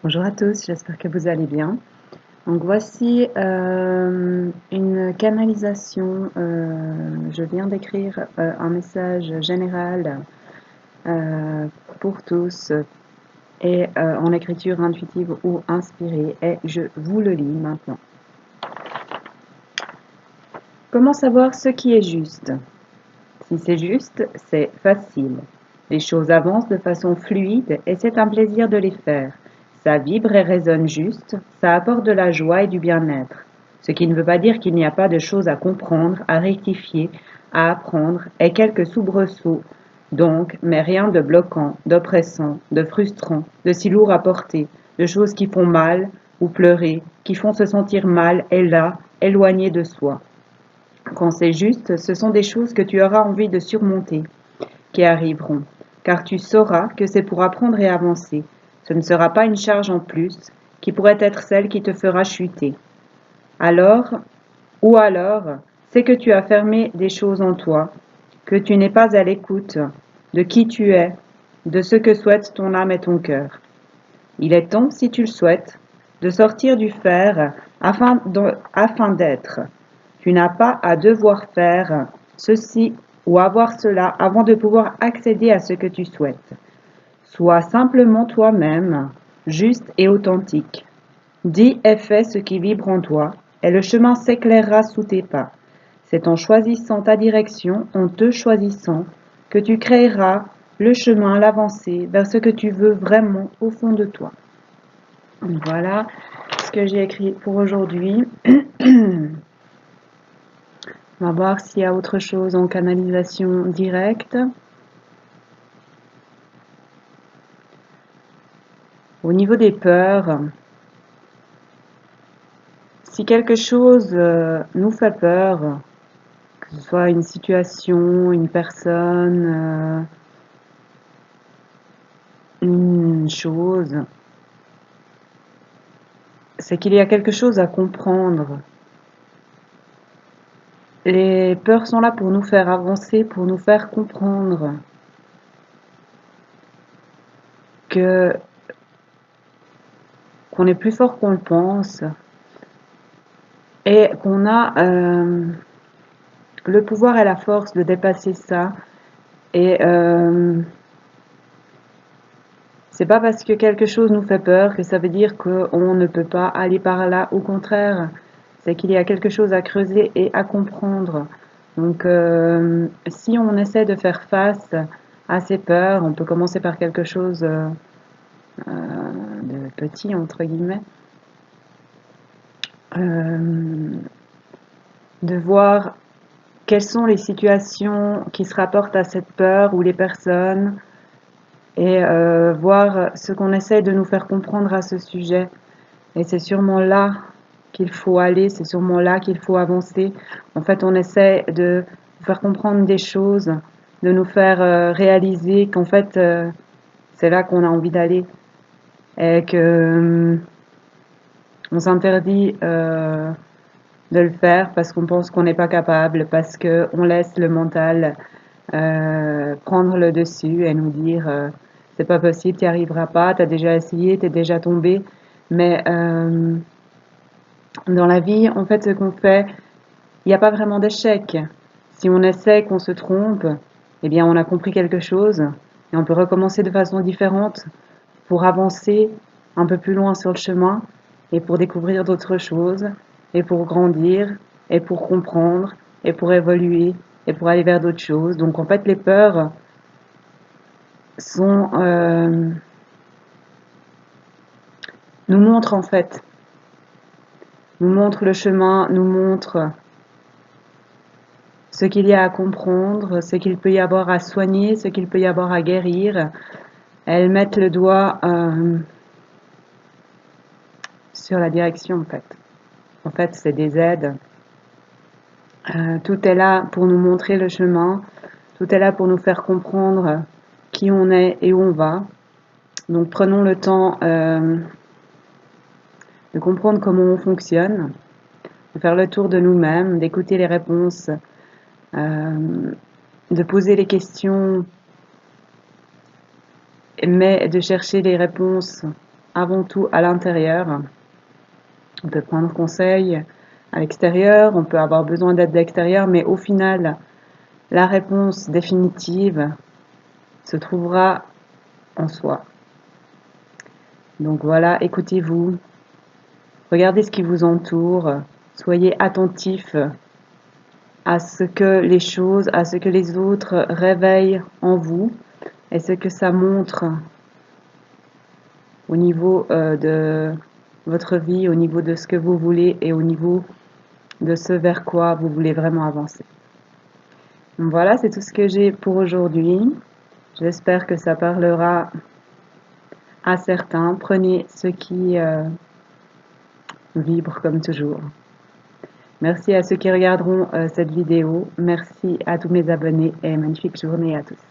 Bonjour à tous, j'espère que vous allez bien. Donc voici une canalisation. Je viens d'écrire un message général euh, pour tous et en écriture intuitive ou inspirée et je vous le lis maintenant. Comment savoir ce qui est juste? Si c'est juste, c'est facile. Les choses avancent de façon fluide et c'est un plaisir de les faire. Ça vibre et résonne juste, ça apporte de la joie et du bien-être. Ce qui ne veut pas dire qu'il n'y a pas de choses à comprendre, à rectifier, à apprendre et quelques soubresauts. Donc, mais rien de bloquant, d'oppressant, de frustrant, de si lourd à porter, de choses qui font mal ou pleurer, qui font se sentir mal et là, éloigné de soi. Quand c'est juste, ce sont des choses que tu auras envie de surmonter, qui arriveront, car tu sauras que c'est pour apprendre et avancer. Ce ne sera pas une charge en plus, qui pourrait être celle qui te fera chuter. Alors, c'est que tu as fermé des choses en toi, que tu n'es pas à l'écoute de qui tu es, de ce que souhaite ton âme et ton cœur. Il est temps, si tu le souhaites, de sortir du faire afin d'être. Tu n'as pas à devoir faire ceci ou avoir cela avant de pouvoir accéder à ce que tu souhaites. Sois simplement toi-même, juste et authentique. Dis et fais ce qui vibre en toi, et le chemin s'éclairera sous tes pas. C'est en choisissant ta direction, en te choisissant, que tu créeras le chemin, l'avancée vers ce que tu veux vraiment au fond de toi. Voilà ce que j'ai écrit pour aujourd'hui. On va voir s'il y a autre chose en canalisation directe. Au niveau des peurs, si quelque chose nous fait peur, que ce soit une situation, une personne, une chose, c'est qu'il y a quelque chose à comprendre. Les peurs sont là pour nous faire avancer, pour nous faire comprendre que qu'on est plus fort qu'on le pense et qu'on a le pouvoir et la force de dépasser ça. Et c'est pas parce que quelque chose nous fait peur que ça veut dire qu'on ne peut pas aller par là. Au contraire, c'est qu'il y a quelque chose à creuser et à comprendre. Donc, si on essaie de faire face à ces peurs, on peut commencer par quelque chose de petit, entre guillemets. De voir quelles sont les situations qui se rapportent à cette peur ou les personnes et voir ce qu'on essaie de nous faire comprendre à ce sujet. Et c'est sûrement là qu'il faut aller, c'est sûrement là qu'il faut avancer. En fait, on essaie de nous faire comprendre des choses, de nous faire réaliser qu'en fait, c'est là qu'on a envie d'aller et que on s'interdit de le faire parce qu'on pense qu'on n'est pas capable, parce qu'on laisse le mental prendre le dessus et nous dire c'est pas possible, tu n'y arriveras pas, tu as déjà essayé, tu es déjà tombé. Mais dans la vie, en fait, ce qu'on fait, il n'y a pas vraiment d'échec. Si on essaie, qu'on se trompe, eh bien, on a compris quelque chose et on peut recommencer de façon différente pour avancer un peu plus loin sur le chemin et pour découvrir d'autres choses et pour grandir et pour comprendre et pour évoluer et pour aller vers d'autres choses. Donc, en fait, les peurs sont nous montrent en fait, nous montrent le chemin, nous montrent ce qu'il y a à comprendre, ce qu'il peut y avoir à soigner, ce qu'il peut y avoir à guérir. Elles mettent le doigt sur la direction en fait. En fait, c'est des aides. Tout est là pour nous montrer le chemin. Tout est là pour nous faire comprendre qui on est et où on va. Donc prenons le temps de comprendre comment on fonctionne, de faire le tour de nous-mêmes, d'écouter les réponses, de poser les questions, mais de chercher les réponses avant tout à l'intérieur. On peut prendre conseil à l'extérieur, on peut avoir besoin d'aide d'extérieur, mais au final, la réponse définitive se trouvera en soi. Donc voilà, écoutez-vous, regardez ce qui vous entoure, soyez attentifs à ce que les choses, à ce que les autres réveillent en vous et ce que ça montre au niveau de votre vie, au niveau de ce que vous voulez et au niveau de ce vers quoi vous voulez vraiment avancer. Donc voilà, c'est tout ce que j'ai pour aujourd'hui. J'espère que ça parlera à certains. Prenez ce qui vibre comme toujours. Merci à ceux qui regarderont cette vidéo. Merci à tous mes abonnés et magnifique journée à tous.